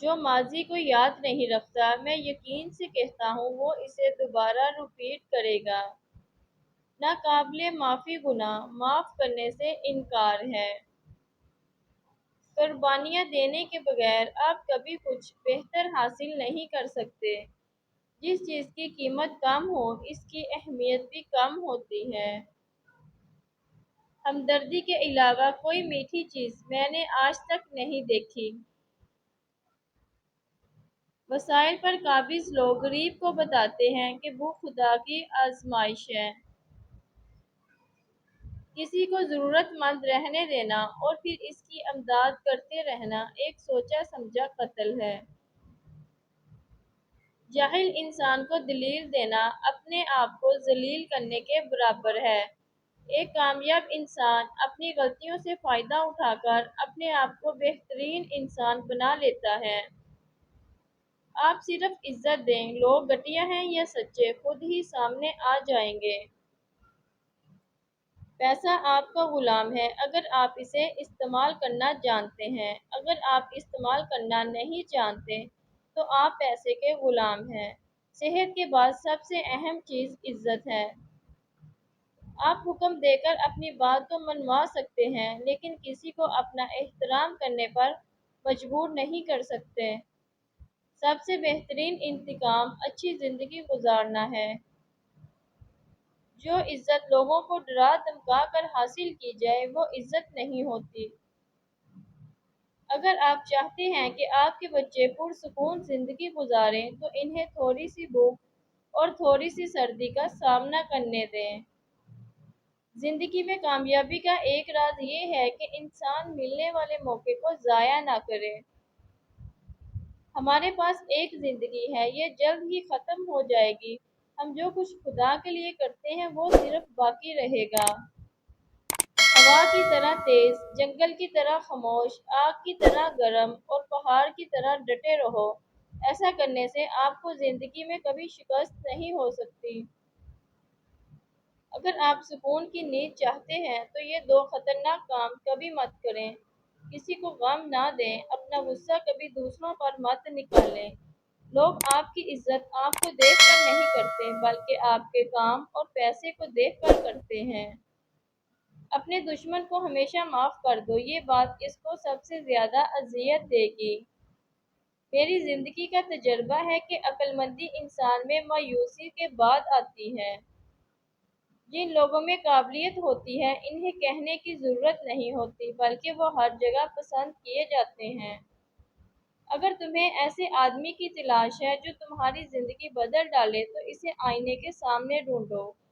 جو ماضی کو یاد نہیں رکھتا، میں یقین سے کہتا ہوں وہ اسے دوبارہ ریپیٹ کرے گا۔ ناقابل معافی گناہ معاف کرنے سے انکار ہے۔ قربانیاں دینے کے بغیر آپ کبھی کچھ بہتر حاصل نہیں کر سکتے۔ جس چیز کی قیمت کم ہو، اس کی اہمیت بھی کم ہوتی ہے۔ ہمدردی کے علاوہ کوئی میٹھی چیز میں نے آج تک نہیں دیکھی۔ وسائل پر قابض لوگ غریب کو بتاتے ہیں کہ وہ خدا کی آزمائش ہے۔ کسی کو ضرورت مند رہنے دینا اور پھر اس کی امداد کرتے رہنا ایک سوچا سمجھا قتل ہے۔ جاہل انسان کو دلیل دینا اپنے آپ کو ذلیل کرنے کے برابر ہے۔ ایک کامیاب انسان اپنی غلطیوں سے فائدہ اٹھا کر اپنے آپ کو بہترین انسان بنا لیتا ہے۔ آپ صرف عزت دیں، لوگ گھٹیا ہیں یا سچے خود ہی سامنے آ جائیں گے۔ پیسہ آپ کا غلام ہے اگر آپ اسے استعمال کرنا جانتے ہیں۔ اگر آپ استعمال کرنا نہیں جانتے تو آپ پیسے کے غلام ہیں۔ صحت کے بعد سب سے اہم چیز عزت ہے۔ آپ حکم دے کر اپنی بات کو منوا سکتے ہیں لیکن کسی کو اپنا احترام کرنے پر مجبور نہیں کر سکتے۔ سب سے بہترین انتقام اچھی زندگی گزارنا ہے۔ جو عزت لوگوں کو ڈرا دھمکا کر حاصل کی جائے وہ عزت نہیں ہوتی۔ اگر آپ چاہتے ہیں کہ آپ کے بچے پرسکون زندگی گزاریں تو انہیں تھوڑی سی بھوک اور تھوڑی سی سردی کا سامنا کرنے دیں۔ زندگی میں کامیابی کا ایک راز یہ ہے کہ انسان ملنے والے موقع کو ضائع نہ کرے۔ ہمارے پاس ایک زندگی ہے، یہ جلد ہی ختم ہو جائے گی۔ ہم جو کچھ خدا کے لیے کرتے ہیں وہ صرف باقی رہے گا۔ ہوا کی طرح تیز، جنگل کی طرح خاموش، آگ کی طرح گرم اور پہاڑ کی طرح ڈٹے رہو۔ ایسا کرنے سے آپ کو زندگی میں کبھی شکست نہیں ہو سکتی۔ اگر آپ سکون کی نیند چاہتے ہیں تو یہ دو خطرناک کام کبھی مت کریں۔ کسی کو غم نہ دیں، اپنا غصہ کبھی دوسروں پر مت نکالیں۔ لوگ آپ کی عزت آپ کو دیکھ کر نہیں کرتے بلکہ آپ کے کام اور پیسے کو دیکھ کر کرتے ہیں۔ اپنے دشمن کو ہمیشہ معاف کر دو، یہ بات اس کو سب سے زیادہ اذیت دے گی۔ میری زندگی کا تجربہ ہے کہ عقل مندی انسان میں مایوسی کے بعد آتی ہے۔ جن لوگوں میں قابلیت ہوتی ہے انہیں کہنے کی ضرورت نہیں ہوتی بلکہ وہ ہر جگہ پسند کیے جاتے ہیں۔ اگر تمہیں ایسے آدمی کی تلاش ہے جو تمہاری زندگی بدل ڈالے تو اسے آئینے کے سامنے ڈھونڈو۔